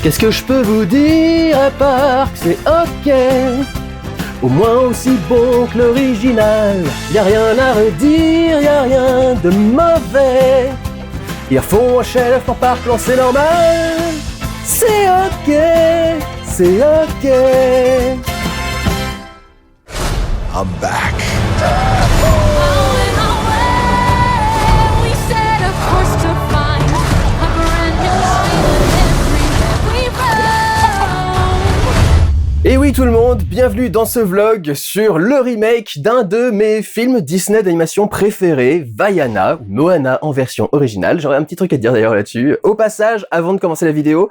Qu'est-ce que je peux vous dire à part que c'est ok, au moins aussi bon que l'original. Y'a rien à redire, y'a rien de mauvais. Ils refont un chef plan par plan, c'est normal. C'est ok, c'est ok. I'm back. Et oui tout le monde, bienvenue dans ce vlog sur le remake d'un de mes films Disney d'animation préférés, Vaiana, Moana en version originale. J'aurais un petit truc à te dire d'ailleurs là-dessus. Au passage, avant de commencer la vidéo,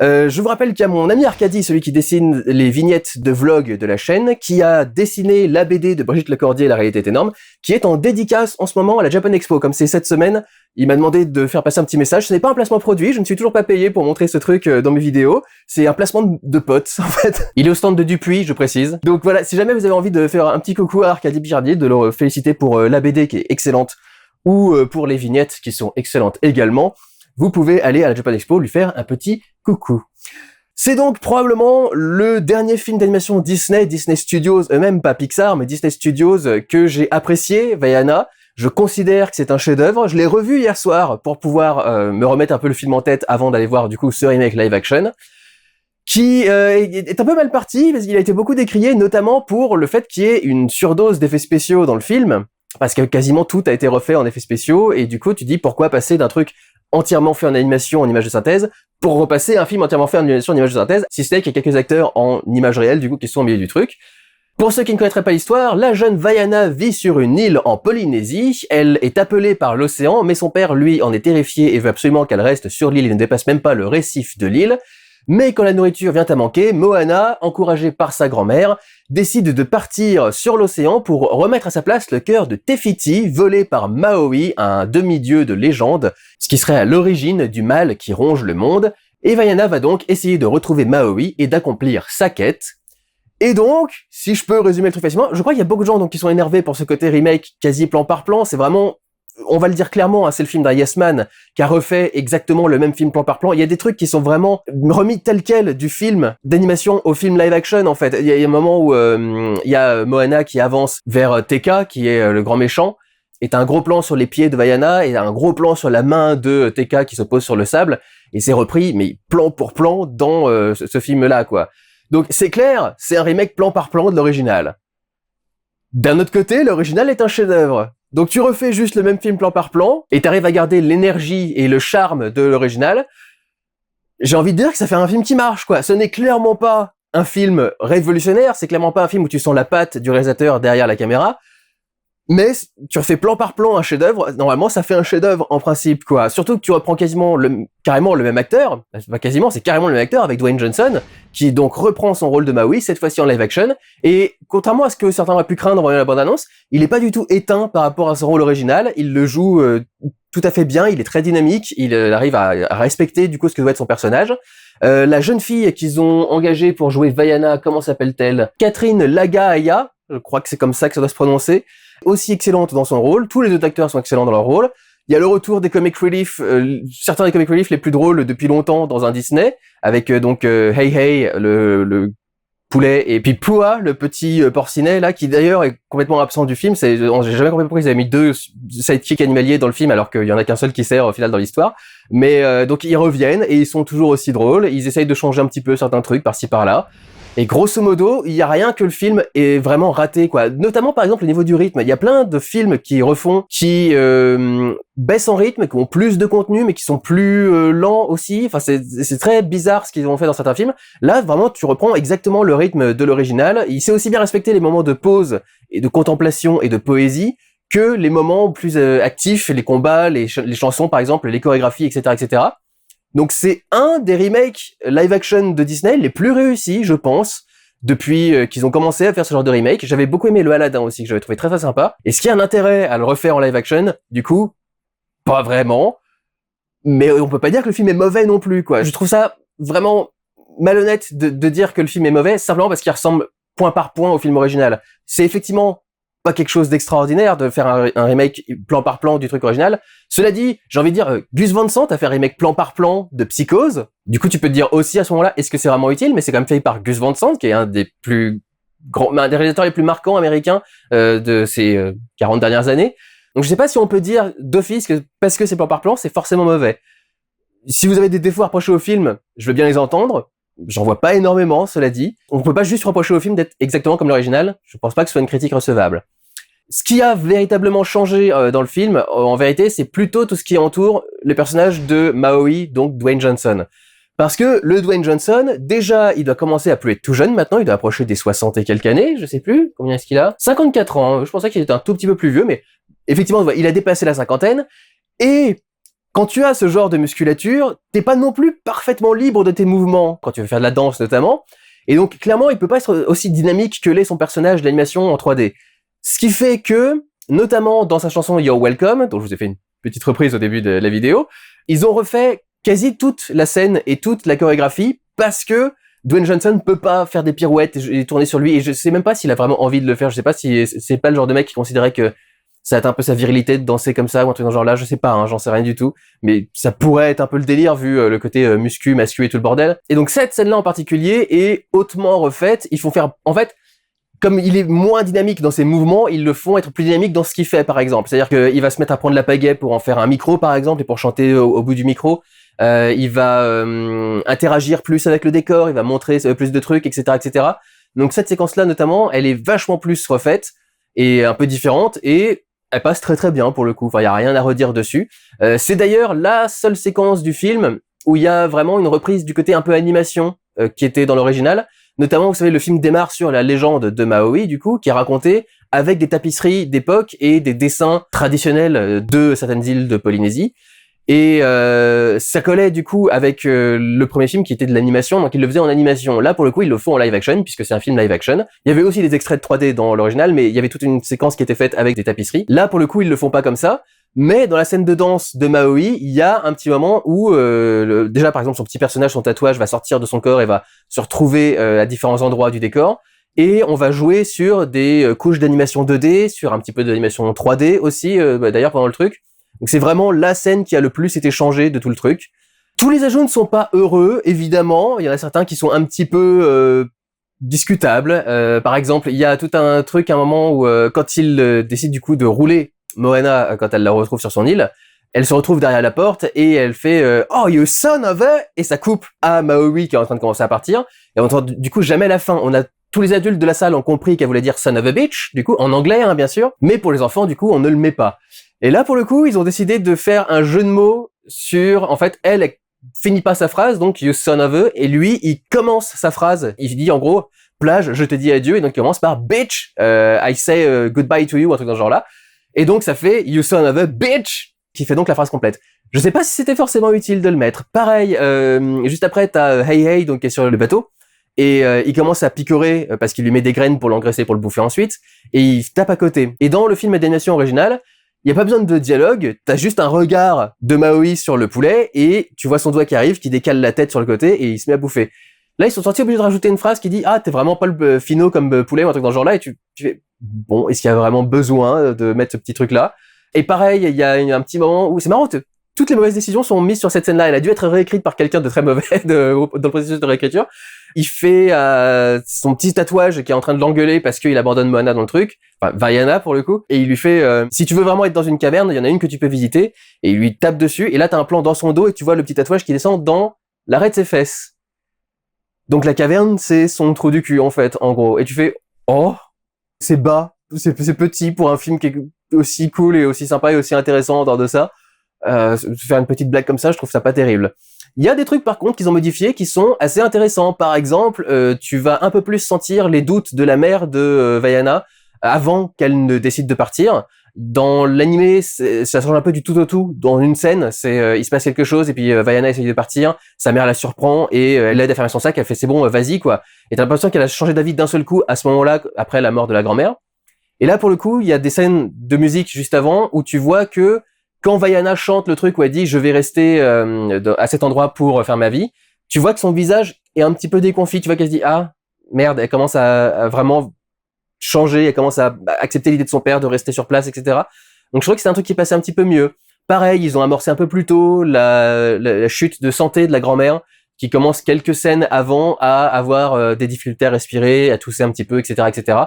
je vous rappelle qu'il y a mon ami Arcadie, celui qui dessine les vignettes de vlog de la chaîne, qui a dessiné la BD de Brigitte Lecordier, La réalité est énorme, qui est en dédicace en ce moment à la Japan Expo. Comme c'est cette semaine, il m'a demandé de faire passer un petit message. Ce n'est pas un placement produit, je ne suis toujours pas payé pour montrer ce truc dans mes vidéos. C'est un placement de potes, en fait. Il est au stand de Dupuis, je précise. Donc voilà, si jamais vous avez envie de faire un petit coucou à Arcadie Bijardier, de le féliciter pour la BD qui est excellente, ou pour les vignettes qui sont excellentes également, vous pouvez aller à la Japan Expo lui faire un petit coucou. C'est donc probablement le dernier film d'animation Disney Studios, même pas Pixar, mais Disney Studios que j'ai apprécié, Vaiana. Je considère que c'est un chef-d'œuvre. Je l'ai revu hier soir pour pouvoir me remettre un peu le film en tête avant d'aller voir du coup ce remake live action, qui est un peu mal parti parce qu'il a été beaucoup décrié, notamment pour le fait qu'il y ait une surdose d'effets spéciaux dans le film, parce que quasiment tout a été refait en effets spéciaux, et du coup tu dis pourquoi passer d'un truc entièrement fait en animation, en image de synthèse, pour repasser un film entièrement fait en animation, en image de synthèse, si ce n'est qu'il y a quelques acteurs en image réelle, du coup, qui sont au milieu du truc. Pour ceux qui ne connaîtraient pas l'histoire, la jeune Vaiana vit sur une île en Polynésie, elle est appelée par l'océan, mais son père, lui, en est terrifié et veut absolument qu'elle reste sur l'île, il ne dépasse même pas le récif de l'île. Mais quand la nourriture vient à manquer, Moana, encouragée par sa grand-mère, décide de partir sur l'océan pour remettre à sa place le cœur de Te Fiti, volé par Maui, un demi-dieu de légende, ce qui serait à l'origine du mal qui ronge le monde. Et Vaiana va donc essayer de retrouver Maui et d'accomplir sa quête. Et donc, si je peux résumer le truc facilement, je crois qu'il y a beaucoup de gens donc qui sont énervés pour ce côté remake quasi plan par plan. C'est vraiment, on va le dire clairement, hein, c'est le film d'un Yes Man qui a refait exactement le même film plan par plan. Il y a des trucs qui sont vraiment remis tel quel du film d'animation au film live action, en fait. Il y a un moment où il y a Moana qui avance vers Teka, qui est le grand méchant, et t'as un gros plan sur les pieds de Vaiana, et un gros plan sur la main de Teka qui se pose sur le sable, et c'est repris, mais plan pour plan, dans ce film-là, quoi. Donc c'est clair, c'est un remake plan par plan de l'original. D'un autre côté, l'original est un chef-d'œuvre. Donc tu refais juste le même film plan par plan, et t'arrives à garder l'énergie et le charme de l'original. J'ai envie de dire que ça fait un film qui marche, quoi. Ce n'est clairement pas un film révolutionnaire, c'est clairement pas un film où tu sens la patte du réalisateur derrière la caméra, mais tu refais plan par plan un chef-d'œuvre, normalement ça fait un chef-d'œuvre en principe, quoi. Surtout que tu reprends carrément le même acteur, pas quasiment, c'est carrément le même acteur avec Dwayne Johnson, qui donc reprend son rôle de Maui, cette fois-ci en live action, et contrairement à ce que certains auraient pu craindre en voyant la bande-annonce, il est pas du tout éteint par rapport à son rôle original, il le joue tout à fait bien, il est très dynamique, il arrive à respecter du coup ce que doit être son personnage. La jeune fille qu'ils ont engagée pour jouer Vaiana, comment s'appelle-t-elle? Catherine Lagaaya, je crois que c'est comme ça que ça doit se prononcer, aussi excellente dans son rôle, tous les autres acteurs sont excellents dans leur rôle. Il y a le retour des comic relief, certains des comic relief les plus drôles depuis longtemps dans un Disney, avec donc Hey Hey, le poulet, et puis Pua, le petit porcinet là, qui d'ailleurs est complètement absent du film. J'ai jamais compris pourquoi ils avaient mis deux sidekicks animaliers dans le film alors qu'il y en a qu'un seul qui sert au final dans l'histoire. Mais donc ils reviennent et ils sont toujours aussi drôles. Ils essayent de changer un petit peu certains trucs par-ci par-là. Et grosso modo, il y a rien que le film est vraiment raté, quoi. Notamment, par exemple, au niveau du rythme. Il y a plein de films qui refont, qui baissent en rythme, qui ont plus de contenu, mais qui sont plus lents aussi. Enfin, c'est très bizarre ce qu'ils ont fait dans certains films. Là, vraiment, tu reprends exactement le rythme de l'original. Il sait aussi bien respecter les moments de pause et de contemplation et de poésie que les moments plus actifs, les combats, les chansons, par exemple, les chorégraphies, etc., etc. Donc c'est un des remakes live-action de Disney les plus réussis, je pense, depuis qu'ils ont commencé à faire ce genre de remake. J'avais beaucoup aimé le Aladdin aussi, que j'avais trouvé très très sympa. Est-ce qu'il y a un intérêt à le refaire en live-action? Du coup, pas vraiment. Mais on peut pas dire que le film est mauvais non plus, quoi. Je trouve ça vraiment malhonnête de dire que le film est mauvais, simplement parce qu'il ressemble point par point au film original. C'est effectivement pas quelque chose d'extraordinaire de faire un remake plan par plan du truc original. Cela dit, j'ai envie de dire, Gus Van Sant a fait un remake plan par plan de Psychose. Du coup, tu peux te dire aussi à ce moment-là, est-ce que c'est vraiment utile? Mais c'est quand même fait par Gus Van Sant, qui est un des réalisateurs les plus marquants américains de ces 40 dernières années. Donc je sais pas si on peut dire d'office que parce que c'est plan par plan, c'est forcément mauvais. Si vous avez des défauts à reprocher au film, je veux bien les entendre. J'en vois pas énormément, cela dit. On peut pas juste reprocher au film d'être exactement comme l'original. Je pense pas que ce soit une critique recevable. Ce qui a véritablement changé dans le film, en vérité, c'est plutôt tout ce qui entoure le personnage de Maui, donc Dwayne Johnson. Parce que le Dwayne Johnson, déjà, il doit commencer à plus être tout jeune maintenant, il doit approcher des 60 et quelques années, je sais plus, combien est-ce qu'il a? 54 ans, hein. Je pensais qu'il était un tout petit peu plus vieux, mais effectivement, il a dépassé la cinquantaine, et quand tu as ce genre de musculature, t'es pas non plus parfaitement libre de tes mouvements, quand tu veux faire de la danse notamment, et donc clairement, il peut pas être aussi dynamique que l'est son personnage d'animation en 3D. Ce qui fait que, notamment dans sa chanson You're Welcome, dont je vous ai fait une petite reprise au début de la vidéo, ils ont refait quasi toute la scène et toute la chorégraphie parce que Dwayne Johnson peut pas faire des pirouettes et tourner sur lui, et je sais même pas s'il a vraiment envie de le faire, je sais pas si c'est pas le genre de mec qui considérait que ça a un peu sa virilité de danser comme ça ou un truc dans ce genre là, je sais pas, hein, j'en sais rien du tout, mais ça pourrait être un peu le délire vu le côté muscu, mascu et tout le bordel. Et donc cette scène-là en particulier est hautement refaite, ils font faire, en fait, comme il est moins dynamique dans ses mouvements, ils le font être plus dynamique dans ce qu'il fait, par exemple. C'est-à-dire qu'il va se mettre à prendre la pagaie pour en faire un micro, par exemple, et pour chanter au bout du micro. Il va interagir plus avec le décor, il va montrer plus de trucs, etc., etc. Donc cette séquence-là, notamment, elle est vachement plus refaite et un peu différente, et elle passe très très bien pour le coup. Enfin, il y a rien à redire dessus. C'est d'ailleurs la seule séquence du film où il y a vraiment une reprise du côté un peu animation qui était dans l'original. Notamment, vous savez, le film démarre sur la légende de Maui, du coup, qui est racontée avec des tapisseries d'époque et des dessins traditionnels de certaines îles de Polynésie. Et ça collait du coup avec le premier film qui était de l'animation, donc ils le faisaient en animation. Là, pour le coup, ils le font en live action, puisque c'est un film live action. Il y avait aussi des extraits de 3D dans l'original, mais il y avait toute une séquence qui était faite avec des tapisseries. Là, pour le coup, ils le font pas comme ça. Mais dans la scène de danse de Maui, il y a un petit moment où déjà par exemple son petit personnage, son tatouage va sortir de son corps et va se retrouver à différents endroits du décor, et on va jouer sur des couches d'animation 2D, sur un petit peu d'animation 3D aussi d'ailleurs pendant le truc. Donc c'est vraiment la scène qui a le plus été changée de tout le truc. Tous les ajouts ne sont pas heureux, évidemment, il y en a certains qui sont un petit peu discutables. Par exemple, il y a tout un truc à un moment où quand il décide du coup de rouler Moana, quand elle la retrouve sur son île, elle se retrouve derrière la porte et elle fait Oh, you son of a... Et ça coupe à Maui qui est en train de commencer à partir. Et on entend du coup jamais la fin. On a tous les adultes de la salle ont compris qu'elle voulait dire son of a bitch, du coup, en anglais, hein, bien sûr. Mais pour les enfants, du coup, on ne le met pas. Et là, pour le coup, ils ont décidé de faire un jeu de mots sur... En fait, elle finit pas sa phrase, donc you son of a, et lui, il commence sa phrase. Il dit en gros, plage, je te dis adieu, et donc il commence par bitch, I say goodbye to you, un truc dans ce genre-là. Et donc ça fait you son of a bitch, qui fait donc la phrase complète. Je sais pas si c'était forcément utile de le mettre. Pareil, juste après t'as Hey Hey, donc qui est sur le bateau, et il commence à picorer parce qu'il lui met des graines pour l'engraisser pour le bouffer ensuite, et il tape à côté. Et dans le film d'animation original, il y a pas besoin de dialogue, t'as juste un regard de Maui sur le poulet, et tu vois son doigt qui arrive, qui décale la tête sur le côté, et il se met à bouffer. Là, ils sont sortis obligés de rajouter une phrase qui dit « Ah, t'es vraiment pas le finot comme poulet » ou un truc dans ce genre-là, et tu fais « Bon, est-ce qu'il y a vraiment besoin de mettre ce petit truc-là » Et pareil, il y a un petit moment où... C'est marrant, toutes les mauvaises décisions sont mises sur cette scène-là. Elle a dû être réécrite par quelqu'un de très mauvais dans le processus de réécriture. Il fait son petit tatouage qui est en train de l'engueuler parce qu'il abandonne Moana dans le truc, enfin Vaiana pour le coup, et il lui fait si tu veux vraiment être dans une caverne, il y en a une que tu peux visiter, et il lui tape dessus, et là t'as un plan dans son dos et tu vois le petit tatouage qui descend dans l'arrêt de ses fesses. Donc la caverne, c'est son trou du cul, en fait, en gros. Et tu fais, oh, c'est bas, c'est petit pour un film qui est aussi cool et aussi sympa et aussi intéressant en dehors de ça. Faire une petite blague comme ça, je trouve ça pas terrible. Il y a des trucs, par contre, qu'ils ont modifiés qui sont assez intéressants. Par exemple, tu vas un peu plus sentir les doutes de la mère de Vaiana avant qu'elle ne décide de partir. Dans l'animé, ça change un peu du tout au tout. Dans une scène, il se passe quelque chose et puis Vaiana essaye de partir, sa mère la surprend et elle l'aide à fermer son sac, elle fait c'est bon, vas-y quoi. Et t'as l'impression qu'elle a changé d'avis d'un seul coup à ce moment-là, après la mort de la grand-mère. Et là pour le coup, il y a des scènes de musique juste avant où tu vois que quand Vaiana chante le truc où elle dit je vais rester à cet endroit pour faire ma vie, tu vois que son visage est un petit peu déconfit, tu vois qu'elle se dit ah merde, elle commence à vraiment changer, elle commence à accepter l'idée de son père de rester sur place, etc. Donc je trouvais que c'était un truc qui passait un petit peu mieux. Pareil, ils ont amorcé un peu plus tôt la chute de santé de la grand-mère, qui commence quelques scènes avant à avoir des difficultés à respirer, à tousser un petit peu, etc., etc.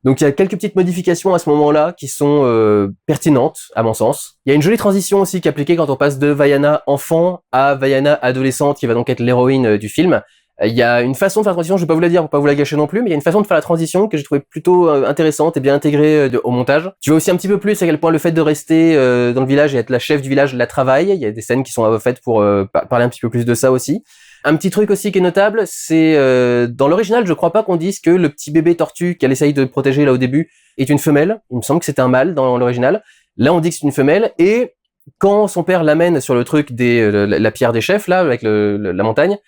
Donc il y a quelques petites modifications à ce moment-là qui sont pertinentes, à mon sens. Il y a une jolie transition aussi qui est appliquée quand on passe de Vaiana enfant à Vaiana adolescente, qui va donc être l'héroïne du film. Il y a une façon de faire la transition, je vais pas vous la dire pour pas vous la gâcher non plus, mais il y a une façon de faire la transition que j'ai trouvé plutôt intéressante et bien intégrée au montage. Tu vois aussi un petit peu plus à quel point le fait de rester dans le village et être la chef du village la travaille. Il y a des scènes qui sont faites pour parler un petit peu plus de ça aussi. Un petit truc aussi qui est notable, c'est dans l'original, je crois pas qu'on dise que le petit bébé tortue qu'elle essaye de protéger là au début est une femelle. Il me semble que c'était un mâle dans l'original. Là, on dit que c'est une femelle et quand son père l'amène sur le truc la pierre des chefs là avec la montagne,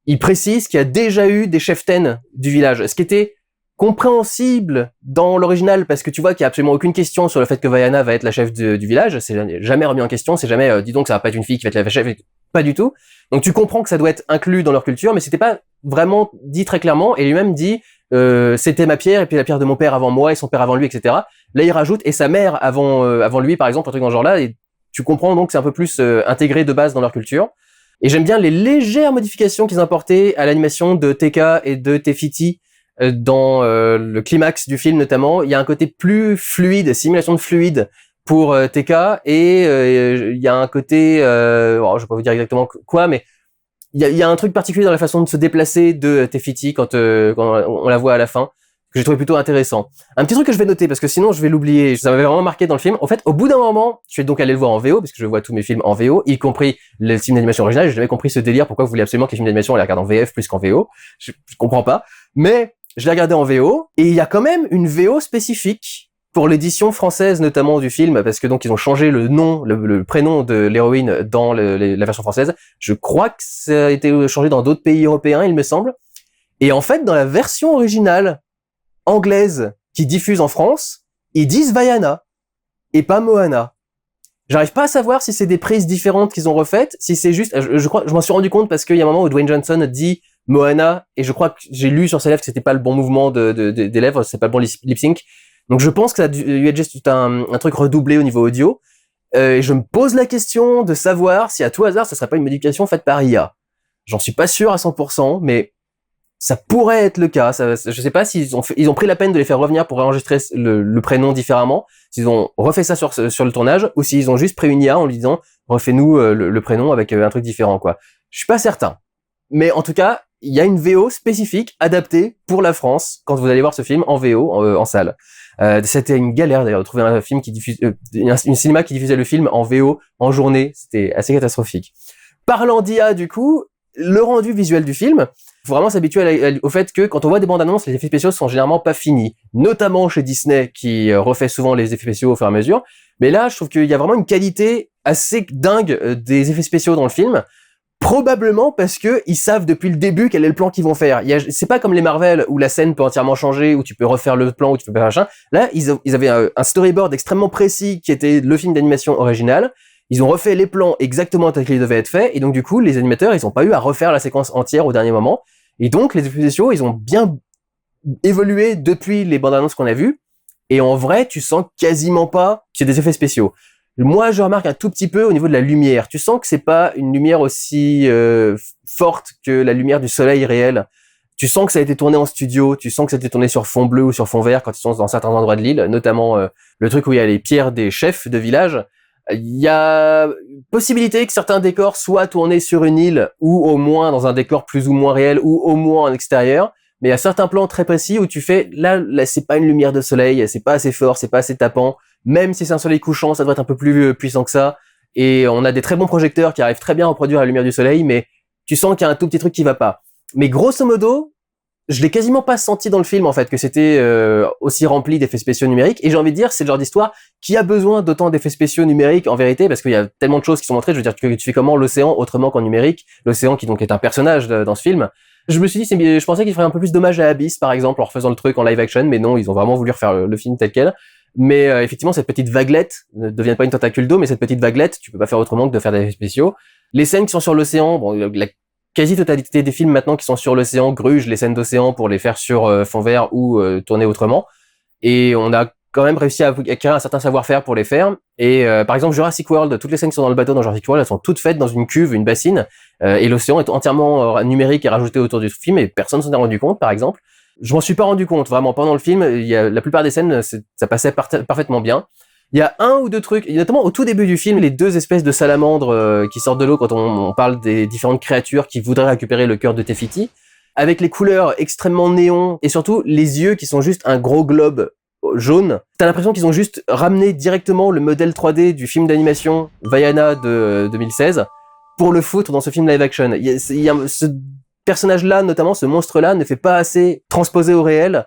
il précise qu'il y a déjà eu des cheftaines du village, ce qui était compréhensible dans l'original parce que tu vois qu'il y a absolument aucune question sur le fait que Vaiana va être la chef du village, c'est jamais remis en question, c'est jamais dis donc ça va pas être une fille qui va être la chef, pas du tout. Donc tu comprends que ça doit être inclus dans leur culture, mais c'était pas vraiment dit très clairement, et lui-même dit c'était ma pierre et puis la pierre de mon père avant moi et son père avant lui, etc. Là il rajoute et sa mère avant lui par exemple, un truc dans ce genre-là, et tu comprends donc que c'est un peu plus intégré de base dans leur culture. Et j'aime bien les légères modifications qu'ils ont apportées à l'animation de Tekka et de Tefiti dans le climax du film notamment. Il y a un côté plus fluide, simulation de fluide pour Tekka, et il y a un côté, je vais pas vous dire exactement quoi, mais il y a un truc particulier dans la façon de se déplacer de Tefiti quand on la voit à la fin, que j'ai trouvé plutôt intéressant. Un petit truc que je vais noter, parce que sinon je vais l'oublier, ça m'avait vraiment marqué dans le film. En fait, au bout d'un moment, je suis donc allé le voir en VO, parce que je vois tous mes films en VO, y compris le film d'animation original. J'ai jamais compris ce délire, pourquoi vous voulez absolument que les films d'animation on les regarde en VF plus qu'en VO. Je comprends pas. Mais je l'ai regardé en VO, et il y a quand même une VO spécifique pour l'édition française notamment du film, parce que donc ils ont changé le nom, le prénom de l'héroïne dans la version française. Je crois que ça a été changé dans d'autres pays européens, il me semble. Et en fait, dans la version originale anglaise qui diffuse en France, ils disent Vaiana et pas Moana. J'arrive pas à savoir si c'est des prises différentes qu'ils ont refaites, si c'est juste, je m'en suis rendu compte parce qu'il y a un moment où Dwayne Johnson dit Moana, et je crois que j'ai lu sur ses lèvres que c'était pas le bon mouvement des lèvres, c'est pas le bon lip sync. Donc je pense que ça lui a juste un truc redoublé au niveau audio. Et je me pose la question de savoir si à tout hasard ça serait pas une modification faite par IA. J'en suis pas sûr à 100%, mais ça pourrait être le cas. Je sais pas s'ils ont pris la peine de les faire revenir pour enregistrer le prénom différemment, s'ils ont refait ça sur le tournage, ou s'ils ont juste pris une IA en lui disant refais-nous le prénom avec un truc différent, quoi. Je suis pas certain. Mais en tout cas, il y a une VO spécifique adaptée pour la France quand vous allez voir ce film en VO en salle. C'était une galère d'ailleurs de trouver un film qui diffuse une cinéma qui diffusait le film en VO en journée. C'était assez catastrophique. Parlant d'IA, du coup, le rendu visuel du film, faut vraiment s'habituer au fait que quand on voit des bandes annonces, les effets spéciaux sont généralement pas finis, notamment chez Disney qui refait souvent les effets spéciaux au fur et à mesure. Mais là, je trouve qu'il y a vraiment une qualité assez dingue des effets spéciaux dans le film. Probablement parce que ils savent depuis le début quel est le plan qu'ils vont faire. C'est pas comme les Marvel où la scène peut entièrement changer, où tu peux refaire le plan, où tu peux faire machin. Là, ils avaient un storyboard extrêmement précis qui était le film d'animation original. Ils ont refait les plans exactement tels qu'ils devaient être faits, et donc du coup, les animateurs, ils ont pas eu à refaire la séquence entière au dernier moment. Et donc, les effets spéciaux, ils ont bien évolué depuis les bandes annonces qu'on a vues. Et en vrai, tu sens quasiment pas que c'est des effets spéciaux. Moi, je remarque un tout petit peu au niveau de la lumière. Tu sens que c'est pas une lumière aussi forte que la lumière du soleil réel. Tu sens que ça a été tourné en studio, tu sens que ça a été tourné sur fond bleu ou sur fond vert quand ils sont dans certains endroits de l'île, notamment le truc où il y a les pierres des chefs de village. Il y a possibilité que certains décors soient tournés sur une île ou au moins dans un décor plus ou moins réel ou au moins en extérieur. Mais il y a certains plans très précis où tu fais, là c'est pas une lumière de soleil, c'est pas assez fort, c'est pas assez tapant. Même si c'est un soleil couchant, ça doit être un peu plus puissant que ça. Et on a des très bons projecteurs qui arrivent très bien à reproduire la lumière du soleil, mais tu sens qu'il y a un tout petit truc qui va pas. Mais grosso modo, je l'ai quasiment pas senti dans le film en fait que c'était aussi rempli d'effets spéciaux numériques. Et j'ai envie de dire, c'est le genre d'histoire qui a besoin d'autant d'effets spéciaux numériques en vérité, parce qu'il y a tellement de choses qui sont montrées. Je veux dire, tu fais comment l'océan autrement qu'en numérique, l'océan qui donc est un personnage dans ce film. Je me suis dit, je pensais qu'il ferait un peu plus d'hommage à Abyss par exemple en refaisant le truc en live action, mais non, ils ont vraiment voulu refaire le film tel quel. Mais effectivement, cette petite vaguelette ne devient pas une tentacule d'eau, mais cette petite vaguelette, tu peux pas faire autrement que de faire des effets spéciaux. Les scènes qui sont sur l'océan, bon, la quasi-totalité des films maintenant qui sont sur l'océan grugent les scènes d'océan pour les faire sur fond vert ou tourner autrement. et on a quand même réussi à acquérir un certain savoir-faire pour les faire. Et par exemple Jurassic World, toutes les scènes qui sont dans le bateau dans Jurassic World, elles sont toutes faites dans une cuve, une bassine, et l'océan est entièrement numérique et rajouté autour du film, et personne s'en est rendu compte, par exemple. Je m'en suis pas rendu compte, vraiment, pendant le film. La plupart des scènes, ça passait parfaitement bien. Il y a un ou deux trucs, notamment au tout début du film, les deux espèces de salamandres qui sortent de l'eau quand on parle des différentes créatures qui voudraient récupérer le cœur de Te Fiti, avec les couleurs extrêmement néon, et surtout les yeux qui sont juste un gros globe jaune. T'as l'impression qu'ils ont juste ramené directement le modèle 3D du film d'animation Vaiana de 2016 pour le foutre dans ce film live action. Ce personnage-là, notamment ce monstre-là, ne fait pas assez transposer au réel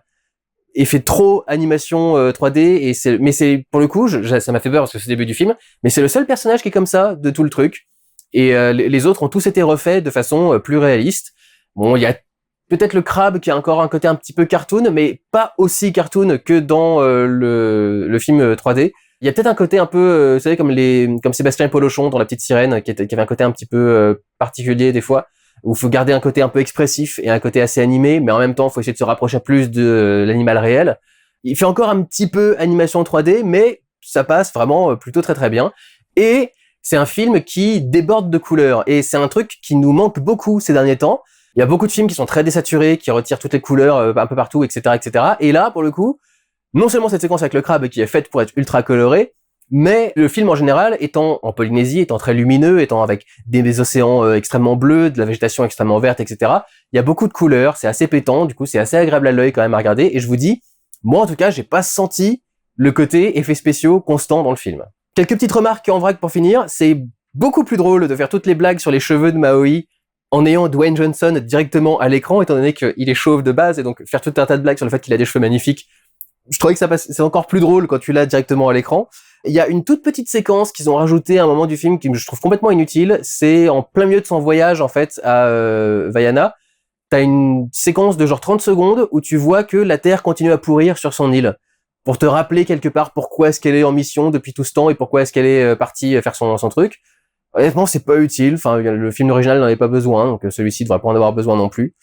et fait trop animation 3D. Mais c'est pour le coup, ça m'a fait peur parce que c'est le début du film, mais c'est le seul personnage qui est comme ça de tout le truc. Et les autres ont tous été refaits de façon plus réaliste. Bon, il y a peut-être le crabe qui a encore un côté un petit peu cartoon, mais pas aussi cartoon que dans le film 3D. Il y a peut-être un côté un peu, vous savez, comme Sébastien Polochon dans La Petite Sirène, qui avait un côté un petit peu particulier des fois, où il faut garder un côté un peu expressif et un côté assez animé, mais en même temps, il faut essayer de se rapprocher plus de l'animal réel. Il fait encore un petit peu animation 3D, mais ça passe vraiment plutôt très très bien. Et c'est un film qui déborde de couleurs, et c'est un truc qui nous manque beaucoup ces derniers temps. Il y a beaucoup de films qui sont très désaturés, qui retirent toutes les couleurs un peu partout, etc., etc. Et là, pour le coup, non seulement cette séquence avec le crabe qui est faite pour être ultra colorée, mais le film en général étant en Polynésie, étant très lumineux, étant avec des océans extrêmement bleus, de la végétation extrêmement verte, etc. Il y a beaucoup de couleurs, c'est assez pétant, du coup c'est assez agréable à l'œil quand même à regarder. Et je vous dis, moi en tout cas, j'ai pas senti le côté effets spéciaux constant dans le film. Quelques petites remarques en vrac pour finir, c'est beaucoup plus drôle de faire toutes les blagues sur les cheveux de Maui en ayant Dwayne Johnson directement à l'écran, étant donné qu'il est chauve de base, et donc faire tout un tas de blagues sur le fait qu'il a des cheveux magnifiques. Je trouvais que c'est encore plus drôle quand tu l'as directement à l'écran. Il y a une toute petite séquence qu'ils ont rajoutée à un moment du film qui je trouve complètement inutile. C'est en plein milieu de son voyage, en fait, à Vaiana. T'as une séquence de genre 30 secondes où tu vois que la Terre continue à pourrir sur son île. Pour te rappeler quelque part pourquoi est-ce qu'elle est en mission depuis tout ce temps et pourquoi est-ce qu'elle est partie faire son truc. Honnêtement, c'est pas utile. Enfin, le film original n'en avait pas besoin, donc celui-ci devrait pas en avoir besoin non plus.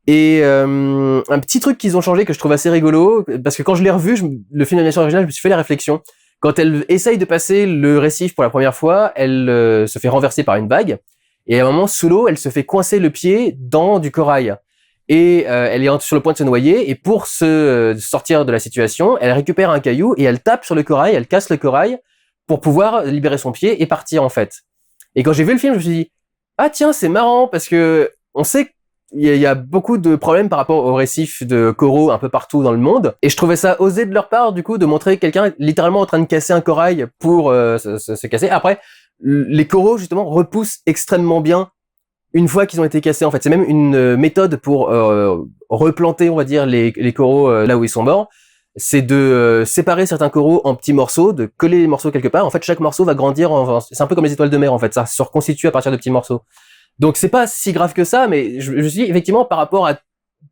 Et un petit truc qu'ils ont changé que je trouve assez rigolo, parce que quand je l'ai revu, le film d'animation original, je me suis fait la réflexion. Quand elle essaye de passer le récif pour la première fois, elle se fait renverser par une vague, et à un moment, sous l'eau, elle se fait coincer le pied dans du corail. Et elle est sur le point de se noyer, et pour se sortir de la situation, elle récupère un caillou, et elle tape sur le corail, elle casse le corail, pour pouvoir libérer son pied et partir, en fait. Et quand j'ai vu le film, je me suis dit, ah tiens, c'est marrant, parce que on sait il y a beaucoup de problèmes par rapport aux récifs de coraux un peu partout dans le monde, et je trouvais ça osé de leur part du coup de montrer quelqu'un littéralement en train de casser un corail pour se casser. Après, les coraux justement repoussent extrêmement bien une fois qu'ils ont été cassés. En fait, c'est même une méthode pour replanter, on va dire, les coraux là où ils sont morts. C'est de séparer certains coraux en petits morceaux, de coller les morceaux quelque part. En fait, chaque morceau va grandir. C'est un peu comme les étoiles de mer en fait, ça se reconstitue à partir de petits morceaux. Donc c'est pas si grave que ça, mais je me suis dit, effectivement, par rapport à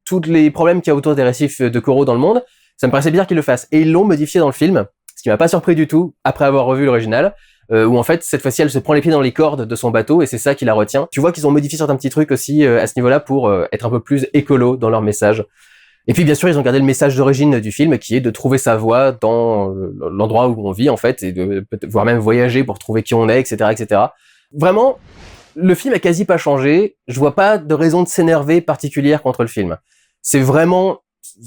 tous les problèmes qu'il y a autour des récifs de coraux dans le monde, ça me paraissait bizarre qu'ils le fassent. Et ils l'ont modifié dans le film, ce qui m'a pas surpris du tout, après avoir revu l'original, où en fait, cette fois-ci, elle se prend les pieds dans les cordes de son bateau, et c'est ça qui la retient. Tu vois qu'ils ont modifié certains petits trucs aussi à ce niveau-là pour être un peu plus écolo dans leur message. Et puis bien sûr, ils ont gardé le message d'origine du film, qui est de trouver sa voie dans l'endroit où on vit, en fait, et de voire même voyager pour trouver qui on est, etc., etc. Vraiment, le film a quasi pas changé. Je vois pas de raison de s'énerver particulière contre le film. C'est vraiment,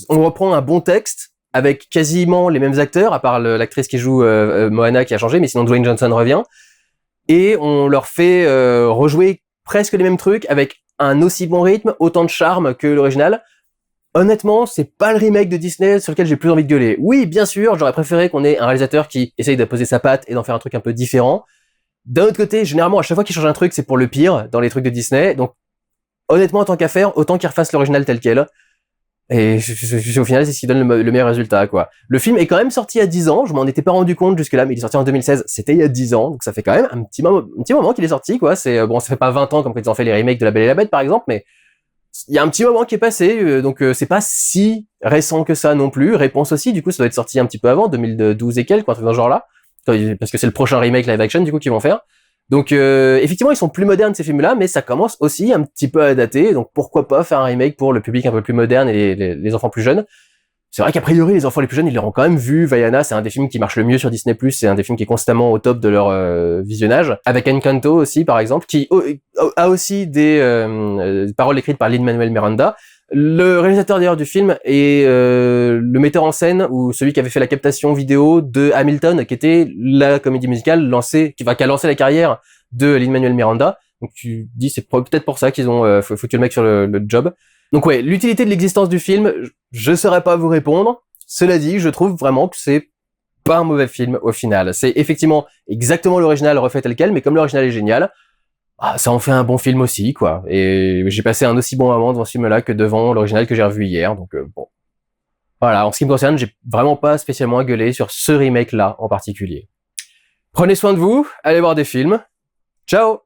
on reprend un bon texte avec quasiment les mêmes acteurs, à part l'actrice qui joue Moana qui a changé, mais sinon Dwayne Johnson revient. Et on leur fait rejouer presque les mêmes trucs avec un aussi bon rythme, autant de charme que l'original. Honnêtement, c'est pas le remake de Disney sur lequel j'ai plus envie de gueuler. Oui, bien sûr, j'aurais préféré qu'on ait un réalisateur qui essaye de poser sa patte et d'en faire un truc un peu différent. D'un autre côté, généralement, à chaque fois qu'il change un truc, c'est pour le pire dans les trucs de Disney. Donc, honnêtement, en tant qu'à faire, autant qu'il refasse l'original tel quel. Et au final, c'est ce qui donne le meilleur résultat, quoi. Le film est quand même sorti il y a 10 ans. Je m'en étais pas rendu compte jusque-là, mais il est sorti en 2016. C'était il y a 10 ans. Donc, ça fait quand même un petit moment qu'il est sorti, quoi. C'est, bon, ça fait pas 20 ans comme quand ils ont fait les remakes de La Belle et la Bête, par exemple, mais il y a un petit moment qui est passé. Donc, c'est pas si récent que ça non plus. Réponse aussi, du coup, ça doit être sorti un petit peu avant, 2012 et quelques, un truc dans ce genre-là. Parce que c'est le prochain remake live action du coup qu'ils vont faire. Donc effectivement ils sont plus modernes ces films-là, mais ça commence aussi un petit peu à dater, donc pourquoi pas faire un remake pour le public un peu plus moderne et les enfants plus jeunes. C'est vrai qu'a priori, les enfants les plus jeunes, ils l'auront quand même vu. Vaiana, c'est un des films qui marche le mieux sur Disney+, c'est un des films qui est constamment au top de leur visionnage. Avec Encanto aussi, par exemple, qui a aussi des paroles écrites par Lin-Manuel Miranda. Le réalisateur d'ailleurs du film est le metteur en scène, ou celui qui avait fait la captation vidéo de Hamilton, qui était la comédie musicale qui a lancé la carrière de Lin-Manuel Miranda. Donc tu dis, c'est peut-être pour ça qu'ils ont foutu le mec sur le job. Donc ouais, l'utilité de l'existence du film, je saurais pas vous répondre. Cela dit, je trouve vraiment que c'est pas un mauvais film au final. C'est effectivement exactement l'original refait tel quel, mais comme l'original est génial, ça en fait un bon film aussi, quoi. Et j'ai passé un aussi bon moment devant ce film-là que devant l'original que j'ai revu hier, donc bon. Voilà, en ce qui me concerne, j'ai vraiment pas spécialement à gueuler sur ce remake-là en particulier. Prenez soin de vous, allez voir des films. Ciao!